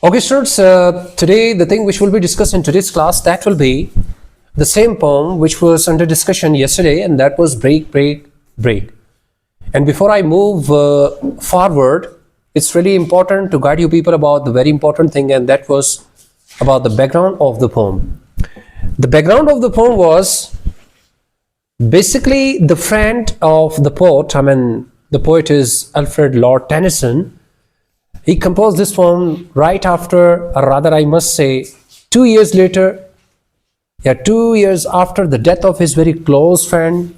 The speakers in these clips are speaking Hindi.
Okay, students, today the thing which will be discussed in today's class, that will be the same poem which was under discussion yesterday, and that was Break, Break, Break. And before I move forward, it's really important to guide you people about the very important thing, and that was about the background of the poem. The background of the poem was basically the friend of the poet. The poet is Alfred Lord Tennyson. He composed this poem right after, or rather I must say, 2 years later, 2 years after the death of his very close friend,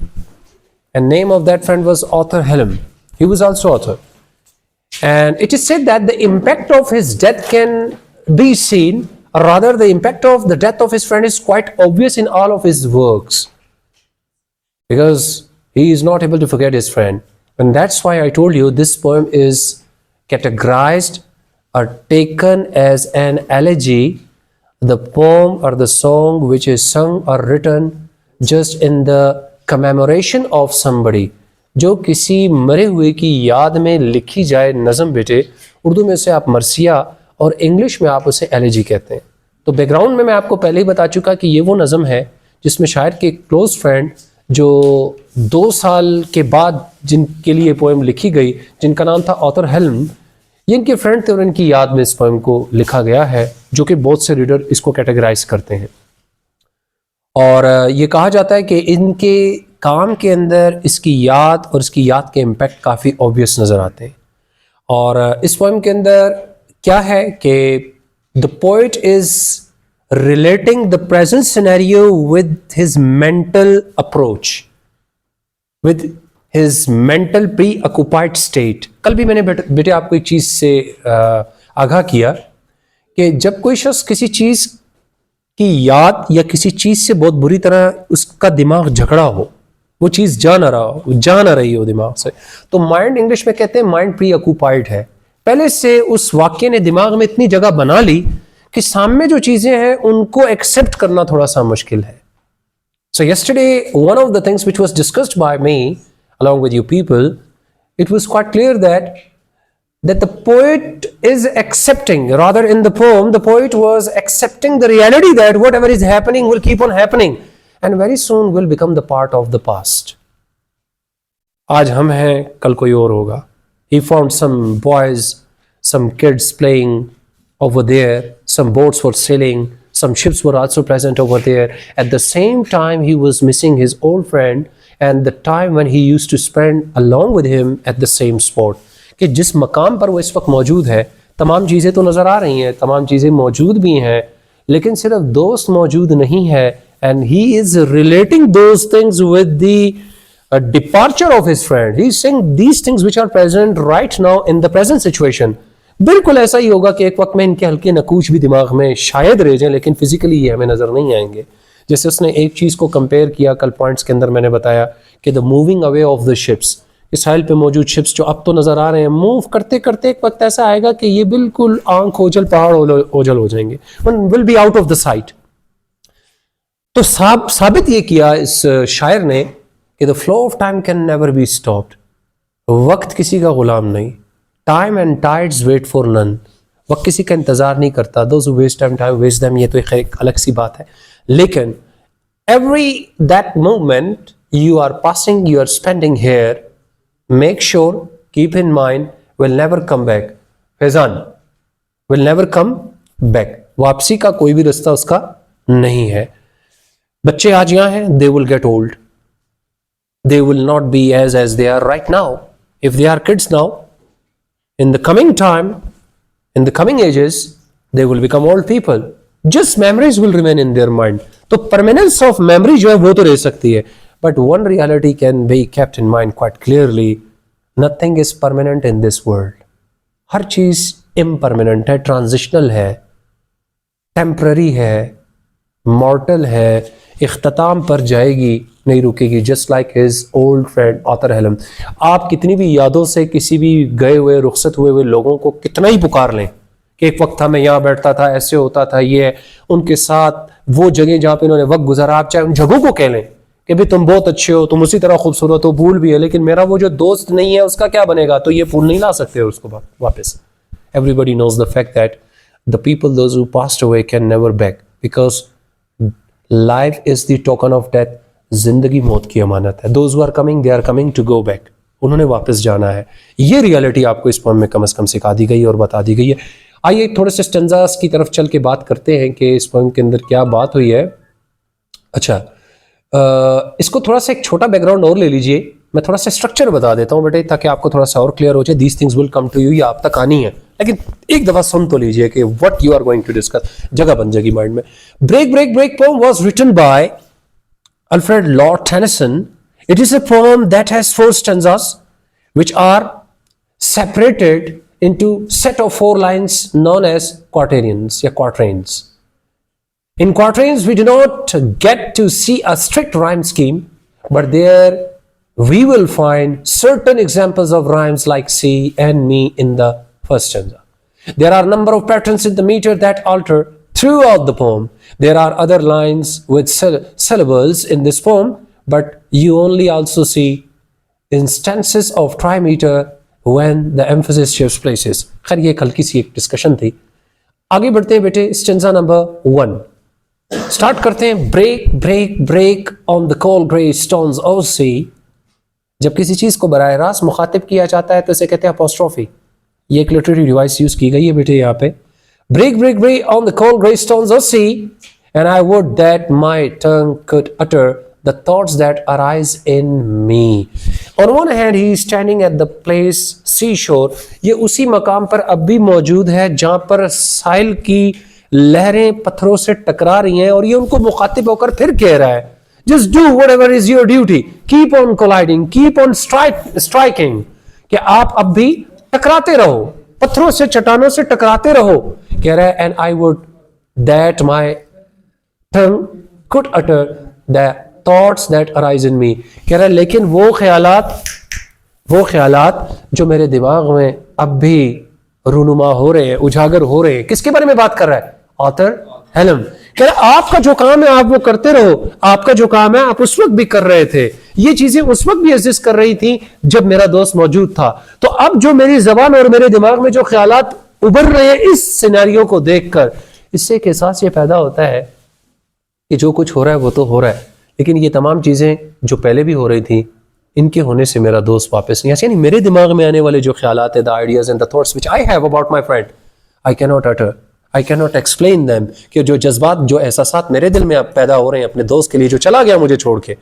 and name of that friend was Arthur Hallam. He was also author. And it is said that the impact of his death can be seen, or rather the impact of the death of his friend is quite obvious in all of his works, because he is not able to forget his friend. And that's why I told you this poem is categorized or taken as an elegy, the poem or the song which is sung or written just in the commemoration of somebody, जो किसी मरे हुए की याद में लिखी जाए नज़म। बेटे उर्दू में से आप मरसिया और इंग्लिश में आप उसे एलेजी कहते हैं। तो बैकग्राउंड में मैं आपको पहले ही बता चुका कि ये वो नज़म है जिसमें शायर के क्लोज फ्रेंड जो 2 साल के बाद जिनके लिए पोएम लिखी गई, जिनका नाम था आर्थर हेल्म, ये इनके फ्रेंड थे और इनकी याद में इस पोएम को लिखा गया है, जो कि बहुत से रीडर इसको कैटेगराइज करते हैं। और ये कहा जाता है कि इनके काम के अंदर इसकी याद और इसकी याद के इम्पैक्ट काफ़ी ऑब्वियस नज़र आते हैं। और इस पोएम के अंदर क्या है कि the poet is relating the present scenario with his mental approach, with his mental preoccupied state. कल भी मैंने बेटे आपको एक चीज़ से आगाह किया कि जब कोई शख्स किसी चीज़ की याद या किसी चीज़ से बहुत बुरी तरह उसका दिमाग झगड़ा हो, वो चीज़ जा ना रही हो दिमाग से, तो माइंड इंग्लिश में कहते हैं माइंड प्रीऑक्युपाइड है। पहले से उस वाक्य ने दिमाग में इतनी जगह बना ली कि सामने जो चीजें हैं उनको एक्सेप्ट करना थोड़ा सा मुश्किल है। So yesterday, one of the things which was discussed by me along with you people, it was quite clear that the poet is accepting, rather in the poem, the poet was accepting the reality that whatever is happening will keep on happening and very soon will become the part of the past. आज हम हैं, कल कोई और होगा। He found some boys, some kids playing over there, some boats were sailing, some ships were also present over there. At the same time, he was missing his old friend and the time when he used to spend along with him at the same spot. कि जिस मकाम पर वो इस वक्त मौजूद है, तमाम चीज़ें तो नज़र आ रही हैं, तमाम चीज़ें मौजूद भी हैं, लेकिन सिर्फ दोस्त मौजूद नहीं है। And he is relating those things with the departure of his friend. He is saying these things which are present right now in the present situation. बिल्कुल ऐसा ही होगा कि एक वक्त में इनके हल्के नकूच भी दिमाग में शायद रह जाएं, लेकिन फिजिकली ये हमें नज़र नहीं आएंगे। जैसे उसने एक चीज़ को कंपेयर किया कल पॉइंट्स के अंदर, मैंने बताया कि the moving away of the ships, इस साहिल पे मौजूद शिप्स जो अब तो नज़र आ रहे हैं, मूव करते करते एक वक्त ऐसा आएगा कि ये बिल्कुल आंख ओझल पहाड़ ओझल हो जाएंगे, will be out of the sight. तो साबित ये किया इस शायर ने कि the flow of time can never be stopped, वक्त किसी का गुलाम नहीं। Time and tides wait for none, वक्त किसी का इंतजार नहीं करता। Those who waste time waste them, ये तो एक अलग सी बात है। लेकिन every that moment you are passing, you are spending here, make sure, keep in mind, will never come back. Faizan, will never come back, वापसी का कोई भी रास्ता उसका नहीं है। बच्चे आज यहाँ हैं, they will get old, they will not be as they are right now. If they are kids now, in the coming time, in the coming ages, they will become old people. Just memories will remain in their mind. तो permanence of memory जो है वो तो रह सकती है, but one reality can be kept in mind quite clearly. Nothing is permanent in this world. हर चीज impermanent है, transitional है, temporary है, mortal है, इख्तिताम पर जाएगी, नहीं रुकेगी। Just like his old friend Arthur Hallam. आप कितनी भी यादों से किसी भी गए हुए रुखसत हुए लोगों को कितना ही पुकार लें कि एक वक्त था मैं यहाँ बैठता था, ऐसे होता था, ये उनके साथ वो जगह जहाँ पे इन्होंने वक्त गुजारा, आप चाहे उन जगहों को कह लें कि भी तुम बहुत अच्छे हो, तुम उसी तरह खूबसूरत हो, भूल भी है, लेकिन मेरा वो जो दोस्त नहीं है उसका क्या बनेगा, तो ये भूल नहीं ला सकते उसको वापस। Everybody knows the fact that the people those who passed away can never beg, because life is the token of death. जिंदगी मौत की अमानत है. Those who are coming, they are coming to go back. उन्होंने वापस जाना है. ये रियलिटी आपको इस पोएम में कम से कम सिखा दी गई है और बता दी गई है. आइए थोड़े से स्टेंजास की तरफ चल के बात करते हैं कि इस पोएम के अंदर क्या बात हुई है. अच्छा, इसको थोड़ा सा एक छोटा बैकग्राउंड और ले लीजिए. मैं थोड़ा सा स्ट्रक्चर बता देता हूँ बेटे, ताकि आपको थोड़ा सा और क्लियर हो जाए. These things will come to you, ये आप तक आनी है, लेकिन एक दफा सुन तो लीजिए कि what you are going to discuss. जगह बन जाएगी माइंड में. Break break break poem was written by Alfred Lord Tennyson. It is a poem that has 4 stanzas which are separated into set of 4 lines known as quatrains या quatrains. In quatrains we do not get to see a strict rhyme scheme, but there we will find certain examples of rhymes like see and me in the first stanza. There are a number of patterns in the meter that alter throughout the poem. There are other lines with syllables in this poem, but you only also see instances of trimeter when the emphasis shifts places. खैर ये हल्की सी एक डिस्कशन थी. आगे बढ़ते हैं बेटे. स्टेंजा नंबर 1 स्टार्ट करते हैं. Break break break on the cold grey stones of sea. जब किसी चीज को बराह रास्त मुखातिब किया जाता है तो इसे कहते हैं अपोस्ट्रोफी. ये एक लिटरेरी डिवाइस यूज की गई है बेटे यहाँ पे. Break, break, break on the cold grey stones of sea, and I would that my tongue could utter the thoughts that arise in me. On one hand, he is standing at the place seashore. ये उसी मकाम पर अब भी मौजूद है जहाँ पर साहिल की लहरें पत्थरों से टकरा रही हैं, और ये उनको मुखातिब होकर फिर कह रहा है, Just do whatever is your duty. Keep on colliding. Keep on striking. कि आप अब भी टकराते रहो, पत्थरों से चट्टानों से टकराते रहो. कह रहा है and I would that my tongue could utter the thoughts that arise in me. कह रहा है लेकिन वो ख्यालात जो मेरे दिमाग में अब भी रूनुमा हो रहे हैं, उजागर हो रहे हैं. किसके बारे में बात कर रहा है? ऑथर हेलम. कह रहा है आपका जो काम है आप वो करते रहो. आपका जो काम है आप उस वक्त भी कर रहे थे. ये चीजें उस वक्त भी एग्जिस्ट कर रही थी जब मेरा दोस्त मौजूद था. तो अब जो मेरी जबान और मेरे दिमाग में जो ख्यालात उभर रहे हैं इस सिनेरियो को देखकर, इससे एक एहसास ये पैदा होता है कि जो कुछ हो रहा है वो तो हो रहा है, लेकिन ये तमाम चीजें जो पहले भी हो रही थी, इनके होने से मेरा दोस्त वापस नहीं. यानी मेरे दिमाग में आने वाले जो ख्यालात है, the ideas and the thoughts which I have about my friend, I cannot utter, I cannot explain them. कि जो जज्बात, जो एहसासात मेरे दिल में अब पैदा हो रहे हैं अपने दोस्त के लिए जो चला गया मुझे छोड़ के,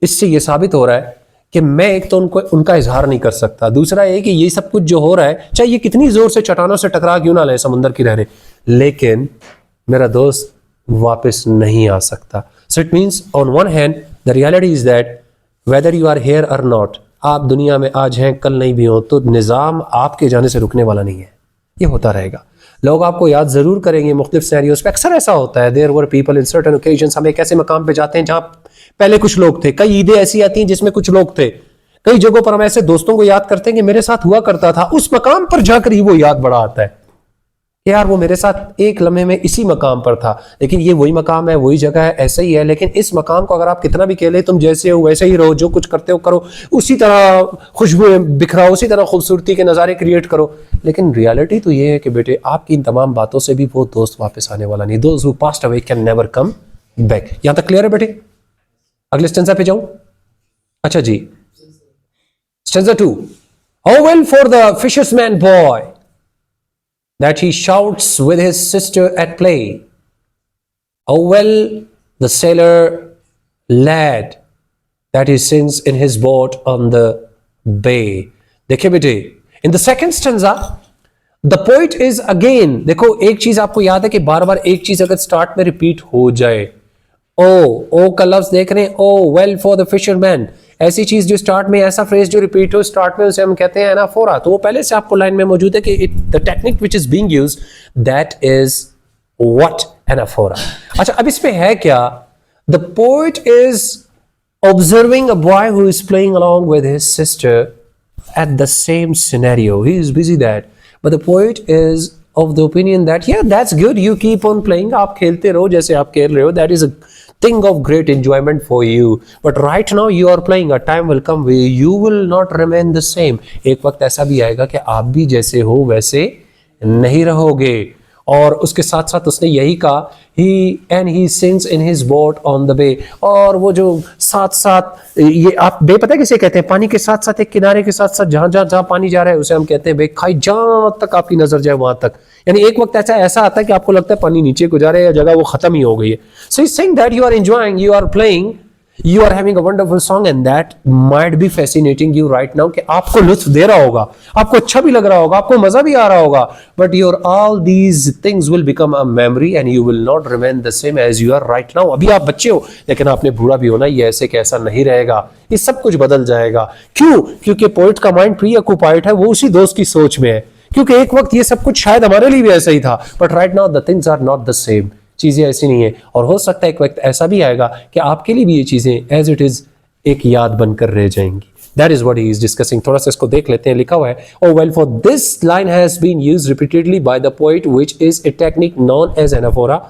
इससे ये साबित हो रहा है कि मैं एक तो उनका इजहार नहीं कर सकता. दूसरा ये कि ये सब कुछ जो हो रहा है, चाहे ये कितनी जोर से चट्टानों से टकरा क्यों ना ले समुद्र की लहरें, लेकिन मेरा दोस्त वापस नहीं आ सकता. So it means on one hand the reality is that whether you are here or not, आप दुनिया में आज हैं कल नहीं भी हो, तो निज़ाम आपके जाने से रुकने वाला नहीं है. ये होता रहेगा. लोग आपको याद जरूर करेंगे मुख्तलिफ सिनेरियोस पे. अक्सर ऐसा होता है. There were people in certain occasions. हम एक ऐसे मकाम पे जाते हैं जहाँ पहले कुछ लोग थे. कई ईदें ऐसी आती हैं जिसमें कुछ लोग थे. कई जगहों पर हम ऐसे दोस्तों को याद करते हैं कि मेरे साथ हुआ करता था. उस मकाम पर जाकर ही वो याद बड़ा आता है. यार वो मेरे साथ एक लम्हे में इसी मकाम पर था, लेकिन ये वही मकाम है, वही जगह है, ऐसा ही है. लेकिन इस मकाम को अगर आप कितना भी कह ले, तुम जैसे हो वैसे ही रहो, जो कुछ करते हो करो, उसी तरह खुशबू बिखराओ, उसी तरह खूबसूरती के नज़ारे क्रिएट करो, लेकिन रियलिटी तो ये है कि बेटे आपकी इन तमाम बातों से भी वो दोस्त वापस आने वाला नहीं. दोस्त who passed away can never come back. यहां तक क्लियर है बेटे? अगले स्टेंजा पे जाऊं. अच्छा जी, stanza 2. How well for the fisherman boy that he shouts with his sister at play. How well the sailor lad that he sings in his boat on the bay. देखिए बेटे, in the second stanza the poet is again, देखो एक चीज आपको याद है कि बार बार एक चीज अगर स्टार्ट में रिपीट हो जाए, ओ का लफ्ज देख रहे हैं, ओ वेल फॉर द फिशरमैन, ऐसी चीज जो स्टार्ट में, ऐसा फ्रेज जो रिपीट हो स्टार्ट में, उसे हम कहते हैं एनाफोरा. तो वो पहले से आपको लाइन में मौजूद है कि the technique which is being used, that is what? Anaphora. अच्छा, अब इस पे है क्या? The poet is observing a boy who is playing along with his sister at the same scenario. He is busy that, but the poet is of the opinion that yeah, that's good, you keep on playing, आप खेलते रहो जैसे आप खेल रहे हो, that is a thing of great enjoyment for you, but right now you are playing, a time will come where you will not remain the same. एक वक्त ऐसा भी आएगा कि आप भी जैसे हो वैसे नहीं रहोगे. और उसके साथ साथ उसने यही कहा he sings in his boat on the bay. और वो जो साथ साथ, ये आप बे पता है किसे कहते हैं? पानी के साथ साथ एक किनारे के साथ साथ जहां जहां जहां पानी जा रहा है उसे हम कहते हैं बे। खाई जहां तक आपकी नजर जाए वहां तक, यानी एक वक्त ऐसा आता है कि आपको लगता है पानी नीचे को जा रहा है या जगह वो खत्म ही हो गई है। So he saying that you are enjoying, you are playing, you are having a wonderful song and that might be fascinating you right now, कि आपको लुत्फ दे रहा होगा, आपको अच्छा भी लग रहा होगा, आपको मजा भी आ रहा होगा, but your all these things will become a memory and you will not remain the same as you are right now। अभी आप बच्चे हो लेकिन आपने बूढ़ा भी होना, ये ऐसे कैसा नहीं रहेगा, ये सब कुछ बदल जाएगा। क्यों? क्योंकि पोइट का माइंड प्री ऑक्युपाइड है, वो उसी दोस्त की सोच में है, क्योंकि एक वक्त ये सब कुछ शायद हमारे लिए भी ऐसा ही था, but right now the things are not the same, चीजें ऐसी नहीं है। और हो सकता है एक वक्त ऐसा भी आएगा कि आपके लिए भी ये चीजें एज इट इज एक याद बनकर रह जाएंगी। That is what he is discussing. थोड़ा सा इसको देख लेते हैं। लिखा हुआ है, O well for this line has been used repeatedly by the poet which is a technique known as anaphora.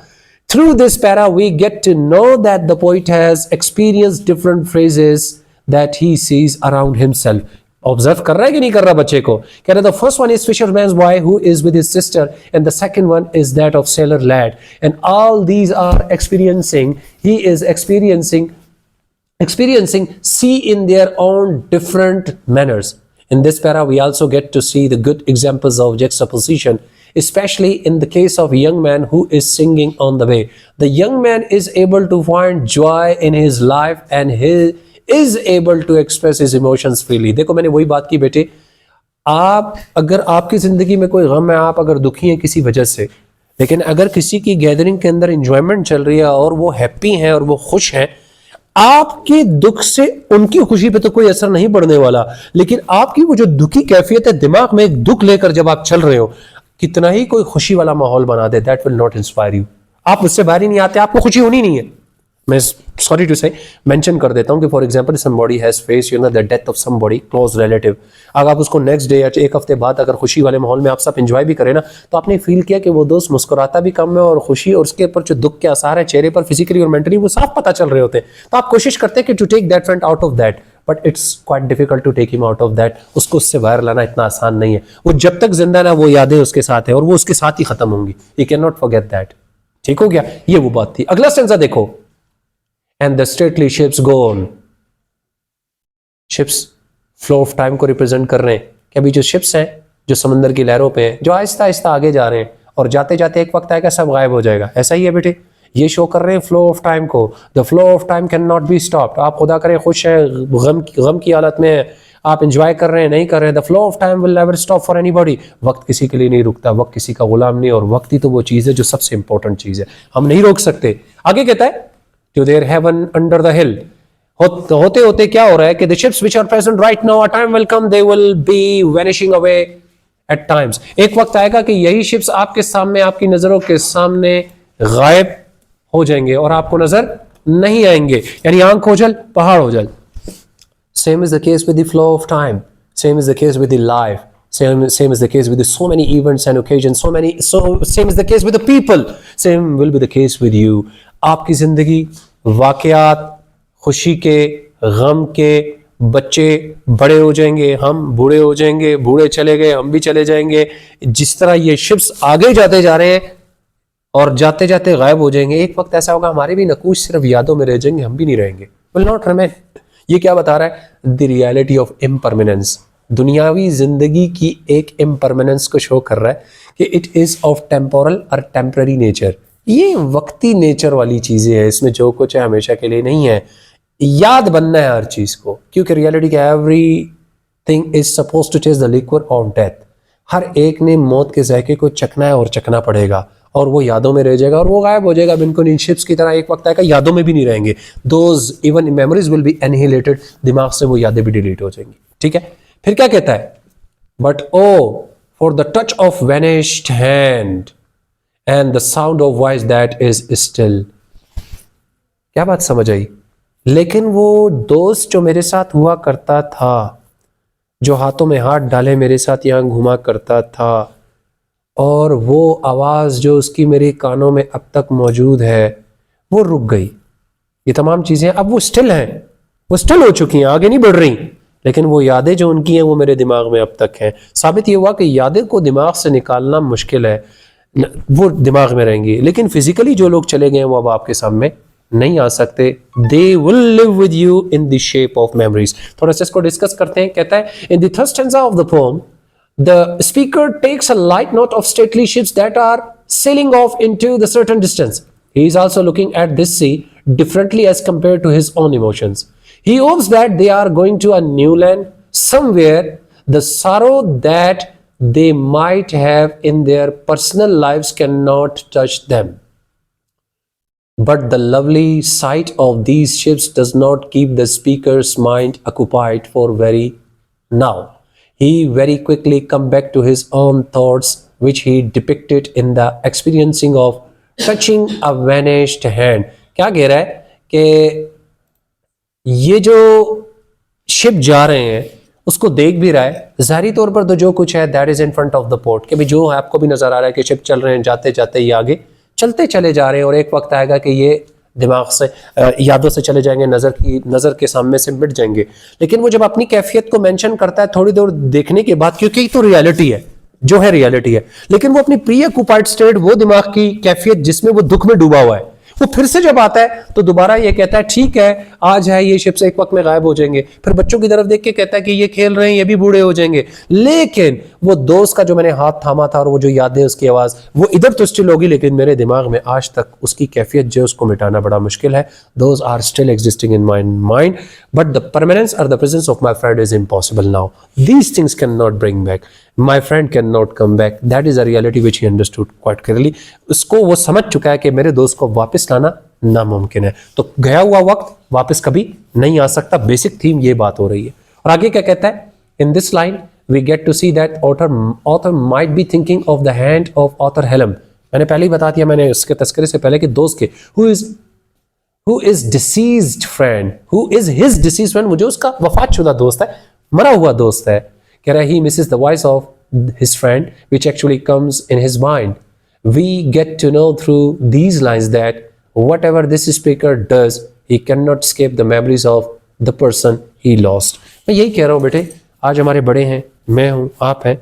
Through this para we get to know that the poet has experienced different phrases that he sees around himself। Observe कर रहा है कि नहीं कर रहा बच्चे को? कह रहा, the first one is fisherman's boy who is with his sister and the second one is that of sailor lad and all these are experiencing, he is experiencing sea in their own different manners। In this para we also get to see the good examples of juxtaposition, especially in the case of a young man who is singing on the way। The young man is able to find joy in his life and he is able to express his emotions freely। देखो मैंने वही बात की बेटे, आप अगर आपकी जिंदगी में कोई गम है, आप अगर दुखी हैं किसी वजह से, लेकिन अगर किसी की गैदरिंग के अंदर एंजॉयमेंट चल रही है और वो हैप्पी हैं और वो खुश हैं, आपके दुख से उनकी खुशी पे तो कोई असर नहीं पड़ने वाला, लेकिन आपकी वो जो दुखी कैफियत है, दिमाग में एक दुख लेकर जब आप चल रहे हो, कितना ही कोई खुशी वाला माहौल बना दे, that will not inspire you. आप उससे बाहर ही नहीं आते, आपको खुशी होनी नहीं है। मैं सॉरी टू से मेंशन कर देता हूं कि for example somebody has face the death of somebody close relative. अगर आप उसको नेक्स्ट डे या एक हफ्ते बाद अगर खुशी वाले माहौल में आप सब एंजॉय भी करें ना, तो आपने फील किया कि वो दोस्त मुस्कुराता भी कम है और खुशी और उसके ऊपर जो दुख के आसार है चेहरे पर फिजिकली और मेंटली वो साफ पता चल रहे होते हैं, तो आप कोशिश करते हैं कि to take that friend out of that, but it's quite difficult to take him out of that. उसको उससे बाहर लाना इतना आसान नहीं है। वो जब तक जिंदा ना, वो यादें उसके साथ है और वो उसके साथ ही खत्म होंगी। You can not forget that. ठीक हो गया? ये वो बात थी। अगला स्टेंजा देखो, and the stately ships go on। ships flow of time को रिप्रेजेंट कर रहे हैं कि अभी जो ships हैं जो समंदर की लहरों पे हैं, जो आहिस्ता आहिस्ता आगे जा रहे हैं और जाते जाते एक वक्त आएगा सब गायब हो जाएगा। ऐसा ही है बेटे, ये शो कर रहे हैं फ्लो ऑफ टाइम को। The flow of time can not be stopped. आप खुदा करें खुश हैं, गम की हालत में है, आप एंजॉय कर रहे हैं, नहीं कर रहे हैं, the flow of time will never stop for anybody. वक्त किसी के लिए नहीं रुकता, वक्त किसी का गुलाम नहीं, और वक्त ही तो वो चीज़ है जो सबसे इंपॉर्टेंट चीज़ है, हम नहीं रोक सकते। आगे कहता है, to their heaven under the hill। होते होते क्या हो रहा है कि the ships which are present right now, a time will come they will be vanishing away at times। एक वक्त आएगा कि यही ships आपके सामने, आपकी नजरों के सामने गायब हो जाएंगे और आपको नजर नहीं आएंगे, यानी आंख ओझल पहाड़ ओझल। Same is the case with the flow of time, same is the case with the life, same is the case with the so many events and occasions, same is the case with the people, same will be the case with you। आपकी जिंदगी वाकयात, खुशी के, गम के, बच्चे बड़े हो जाएंगे, हम बूढ़े हो जाएंगे, बूढ़े चले गए हम भी चले जाएंगे। जिस तरह ये शिप्स आगे जाते जा रहे हैं और जाते जाते गायब हो जाएंगे, एक वक्त ऐसा होगा हमारे भी नकूश सिर्फ यादों में रह जाएंगे, हम भी नहीं रहेंगे, विल नॉट रिमेन। ये क्या बता रहा है? The reality of impermanence. दुनियावी जिंदगी की एक इम्परमानेंस को शो कर रहा है कि इट इज ऑफ टेम्पोरल और टेम्पररी नेचर। ये वक्ती नेचर वाली चीजें हैं, इसमें जो कुछ है हमेशा के लिए नहीं है। याद बनना है हर चीज को, क्योंकि रियलिटी का everything is suppose to taste the liquor of death. हर एक ने मौत के जायके को चखना है और चखना पड़ेगा, और वो यादों में रह जाएगा और वो गायब हो जाएगा। बिल्कुल इन शिप्स की तरह एक वक्त आएगा यादों में भी नहीं रहेंगे। Those even memories will be annihilated, दिमाग से वो यादें भी डिलीट हो जाएंगी। ठीक है, फिर क्या कहता है? But O for the touch of vanished hand and the sound of voice that is still। क्या बात समझ आई? लेकिन वो दोस्त जो मेरे साथ हुआ करता था, जो हाथों में हाथ डाले मेरे साथ यहाँ घुमा करता था, और वो आवाज जो उसकी मेरे कानों में अब तक मौजूद है, वो रुक गई। ये तमाम चीजें अब वो स्टिल हैं, वो स्टिल हो चुकी हैं, आगे नहीं बढ़ रही, लेकिन वो यादें जो उनकी हैं वो मेरे दिमाग में अब तक हैं। साबित ये हुआ कि यादें को दिमाग से निकालना मुश्किल है। वो दिमाग में रहेंगी, लेकिन फिजिकली जो लोग चले गए वो अब आपके सामने नहीं आ सकते. They will live with you in the shape of memories. थोड़ा सा इसको डिस्कस करते हैं. कहता है in the third stanza of the poem the speaker takes a light note of stately ships that are sailing off into the certain distance. He is also looking at this sea differently as compared to his own emotions. He hopes that they are going to a new land somewhere. The sorrow that they might have in their personal lives cannot touch them. But the lovely sight of these ships does not keep the speaker's mind occupied for very now. He very quickly come back to his own thoughts, which he depicted in the experiencing of touching a vanished hand. क्या कह रहा है कि ये जो शिप जा रहे हैं उसको देख भी रहा है. ज़ाहिरी तौर पर तो जो कुछ है that is in front of the port, कि भी जो आपको भी नजर आ रहा है कि शिप चल रहे हैं, जाते जाते ये आगे चलते चले जा रहे हैं और एक वक्त आएगा कि ये दिमाग से यादों से चले जाएंगे, नज़र के सामने से मिट जाएंगे. लेकिन वो जब अपनी कैफियत को मेंशन करता है थोड़ी देर देखने के बाद, क्योंकि तो रियलिटी है, जो है रियलिटी है, लेकिन वो अपनी प्री ऑक्युपाइड स्टेट, वो दिमाग की कैफियत जिसमें वो दुख में डूबा हुआ है, वो फिर से जब आता है तो दोबारा ये कहता है ठीक है आज है ये शिप से एक वक्त में गायब हो जाएंगे. फिर बच्चों की तरफ देख के कहता है कि ये खेल रहे हैं, ये भी बूढ़े हो जाएंगे. लेकिन वो दोस्त का जो मैंने हाथ थामा था और वो जो यादें, उसकी आवाज, वो इधर तो स्टिल होगी, लेकिन मेरे दिमाग में आज तक उसकी कैफियत जो उसको मिटाना बड़ा मुश्किल है. Those are still existing in my mind, but the permanence और the presence of my friend is impossible now. These things can not bring back. My friend can not come back. That is a reality which he understood quite clearly. उसको वो समझ चुका है कि मेरे दोस्त को वापस लाना नामुमकिन है. तो गया हुआ वक्त वापस कभी नहीं आ सकता. बेसिक थीम ये बात हो रही है. और आगे क्या कहता है? In this line we get to see that author might be thinking of the hand of author Hallam. मैंने पहले ही बता दिया, मैंने उसके तस्करे से पहले, कि दोस्त के who is deceased friend, who is his deceased friend, मुझे उसका वफातशुदा दोस्त है, मरा हुआ दोस्त है. कह रहा है he misses the voice of his friend which actually comes in his mind. We get to know through these lines that whatever this speaker does, he cannot escape the memories of the person he lost. मैं यही कह रहा हूँ बेटे, आज हमारे बड़े हैं, मैं हूँ, आप हैं,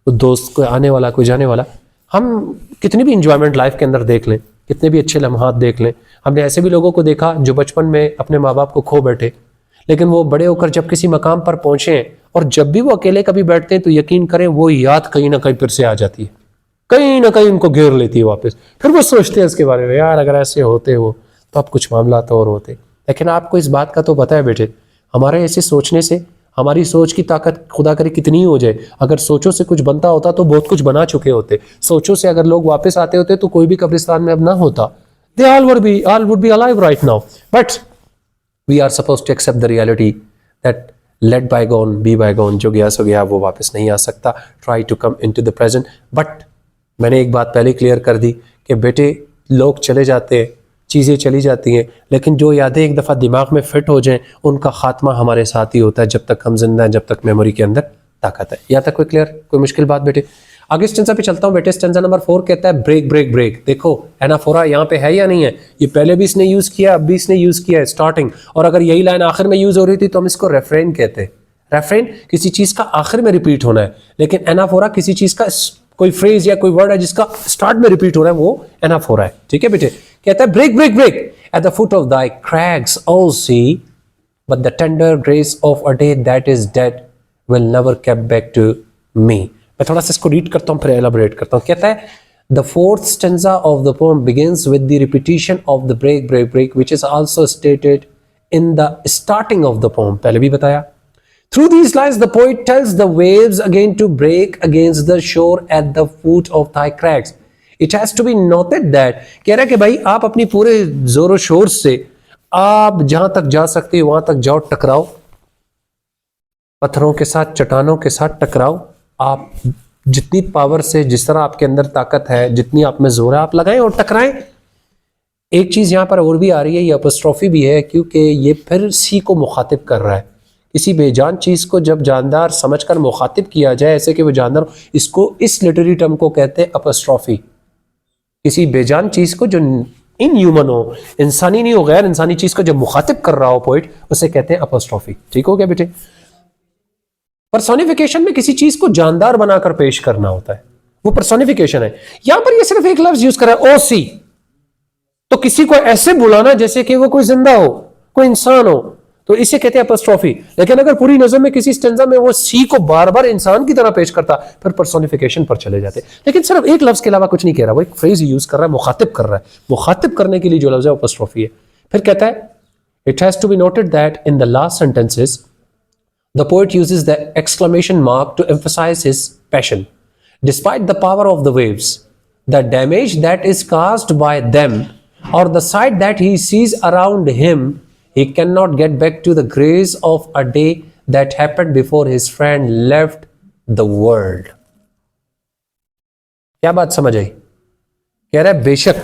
तो दोस्त कोई आने वाला, कोई जाने वाला. हम कितनी भी इंजॉयमेंट लाइफ के अंदर देख लें, कितने भी अच्छे लम्हात देख लें, हमने ऐसे भी लोगों को देखा जो बचपन में अपने माँ बाप को खो बैठे, लेकिन वो बड़े होकर जब किसी मकाम पर पहुंचे हैं और जब भी वो अकेले कभी बैठते हैं तो यकीन करें वो याद कहीं ना कहीं फिर से आ जाती है, कहीं ना कहीं उनको घेर लेती है वापस. फिर वो सोचते हैं इसके बारे में, यार अगर ऐसे होते हो तो अब कुछ मामला तो और होते. लेकिन आपको इस बात का तो पता है बेटे, हमारे ऐसे सोचने से हमारी सोच की ताकत खुदा करे कितनी ही हो जाए. अगर सोचों से कुछ बनता होता तो बहुत कुछ बना चुके होते. सोचों से अगर लोग वापस आते होते तो कोई भी कब्रिस्तान में अब ना होता. They all would be alive right now. But we are supposed to accept the reality that let bygone be bygone. जो गया सो गया, वो वापस नहीं आ सकता. Try to come into the present. But मैंने एक बात पहले क्लियर कर दी कि बेटे लोग चले जाते हैं, चीज़ें चली जाती हैं, लेकिन जो यादें एक दफ़ा दिमाग में फिट हो जाएं उनका खात्मा हमारे साथ ही होता है जब तक हम जिंदा हैं, जब तक मेमोरी के अंदर ताकत है. यहाँ तक कोई क्लियर, कोई मुश्किल बात बेटे? आगे स्टेंजा पे चलता हूँ बेटे. स्टेंजा नंबर 4 कहता है ब्रेक ब्रेक ब्रेक. देखो एनाफोरा यहाँ पे है या नहीं है? ये पहले भी इसने यूज किया, अब भी इसने यूज किया है स्टार्टिंग. और अगर यही लाइन आखिर में यूज हो रही थी तो हम इसको रेफरेन कहते हैं. रेफरेन किसी चीज का आखिर में रिपीट होना है, लेकिन एनाफोरा किसी चीज का कोई फ्रेज या कोई वर्ड है जिसका स्टार्ट में रिपीट हो रहा है, वो एनाफोरा है. ठीक है बेटे? कहता है break break break at the foot of thy crags all see, but the tender grace of a day that is dead will never come back to me. मैं थोड़ा सा इसको रीड करता हूँ फिर एलाबोरेट करता हूँ. कहता है the fourth stanza of the poem begins with the repetition of the break break break which is also stated in the starting of the poem. पहले भी बताया. Through these lines the poet tells the waves again to break against the shore at the foot of thy crags. It has to be noted that कह रहा है कि भाई आप अपनी पूरे जोरों शोर से आप जहां तक जा सकते हो वहां तक जाओ, टकराओ, पत्थरों के साथ, चट्टानों के साथ टकराओ. आप जितनी पावर से, जिस तरह आपके अंदर ताकत है, जितनी आप में जोर है, आप लगाएं और टकराएं. एक चीज यहां पर और भी आ रही है, ये अपस्ट्रॉफी भी है, क्योंकि ये फिर सी को मुखातिब कर रहा है. किसी बेजान चीज को जब जानदार समझकर मुखातिब किया जाए, ऐसे कि वो जानदार, इसको, इस लिटरेरी टर्म को कहते हैं अपस्ट्रॉफी. किसी बेजान चीज को जो इन ह्यूमन हो, इंसानी नहीं हो, गैर इंसानी चीज को जब मुखातिब कर रहा हो पोइट, उसे कहते हैं अपस्ट्रॉफी. ठीक हो गया बेटे? पर्सोनिफिकेशन में किसी चीज को जानदार बनाकर पेश करना होता है. वो पर्सोनिफिकेशन है। यहां पर ये सिर्फ एक लफ्ज यूज कर रहा है, ओ सी। तो किसी को ऐसे बुलाना जैसे कि वो कोई जिंदा हो, कोई इंसान हो, तो इसे कहते हैं एपोस्ट्रोफी। लेकिन अगर पूरी नजर में किसी स्टेंजा में वो सी को बार बार इंसान की तरह पेश करता, फिर पर्सोनिफिकेशन पर चले जाते। लेकिन सिर्फ एक लफ्ज के अलावा कुछ नहीं कह रहा, वो एक फ्रेज यूज कर रहा है, मुखातिब कर रहा है। मुखातिब करने के लिए जो लफ्ज है एपोस्ट्रोफी है। फिर कहता है, it has to be noted that in the last sentences the poet uses the exclamation mark to emphasize his passion. Despite the power of the waves, the damage that is caused by them, or the sight that he sees around him, he cannot get back to the grace of a day that happened before his friend left the world. क्या बात समझ आई? कह रहा है बेशक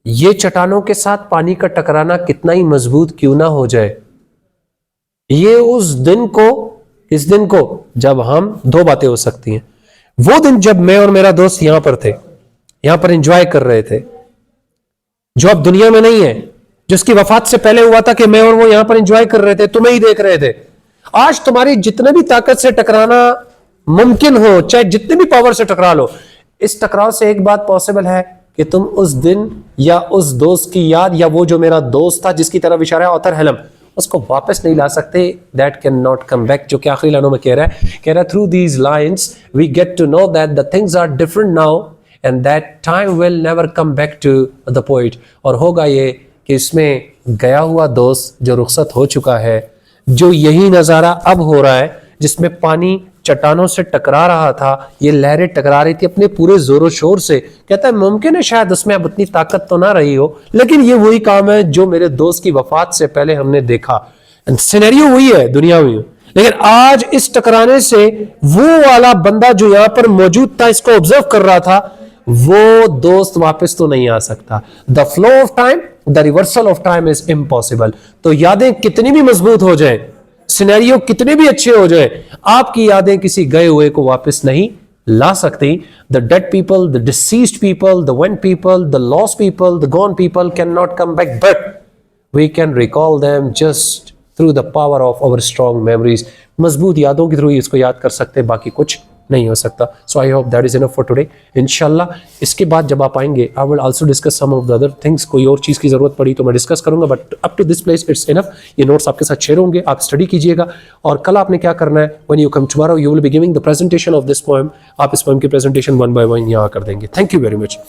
ये चट्टानों के साथ पानी का टकराना कितना ही मजबूत क्यों ना हो जाए, ये उस दिन को, इस दिन को जब हम, दो बातें हो सकती हैं, वो दिन जब मैं और मेरा दोस्त यहां पर थे, यहां पर एंजॉय कर रहे थे, जो अब दुनिया में नहीं है, जिसकी वफात से पहले हुआ था कि मैं और वो यहां पर एंजॉय कर रहे थे, तुम्हें ही देख रहे थे। आज तुम्हारी जितने भी ताकत से टकराना मुमकिन हो, चाहे जितने भी पावर से टकरा लो, इस टकराव से एक बात पॉसिबल है कि तुम उस दिन या उस दोस्त की याद, या वो जो मेरा दोस्त था जिसकी तरफ इशारा है ऑथर हेलम, उसको वापस नहीं ला सकते। That can not come back. जो कि आखिरी लाइनों में कह रहा है through these lines we get to know that the things are different now and that time will never come back to the poet. और होगा ये कि इसमें गया हुआ दोस्त जो रुखसत हो चुका है, जो यही नज़ारा अब हो रहा है, जिसमें पानी चट्टानों से टकरा रहा था, ये लहरें टकरा रही थी अपने पूरे जोरों शोर से। कहता है मुमकिन है शायद उसमें अब उतनी ताकत तो ना रही हो, लेकिन ये वही काम है जो मेरे दोस्त की वफात से पहले हमने देखा। सिनेरियो वही है दुनियावी, लेकिन आज इस टकराने से वो वाला बंदा जो यहां पर मौजूद था, इसको ऑब्जर्व कर रहा था, वो दोस्त वापस तो नहीं आ सकता। The flow of time, the reversal of time is impossible. तो यादें कितनी भी मजबूत हो जाए, सिनेरियो कितने भी अच्छे हो जाए, आपकी यादें किसी गए हुए को वापस नहीं ला सकती। The dead people, the deceased people, the went people, the lost people, the gone people can not come back, but we can recall them just through the power of our strong memories. मजबूत यादों के थ्रू ही इसको याद कर सकते हैं, बाकी कुछ नहीं हो सकता। So I hope that is enough for today. इंशाल्लाह इसके बाद जब आप आएंगे, I will also discuss some of the other things. कोई और चीज़ की जरूरत पड़ी तो मैं डिस्कस करूंगा, but up to this place it's enough. ये नोट्स आपके साथ शेयर होंगे, आप स्टडी कीजिएगा। और कल आपने क्या करना है, when you come tomorrow you will be giving the presentation of this poem. आप इस पोएम की प्रेजेंटेशन वन बाय वन यहाँ कर देंगे। Thank you very much.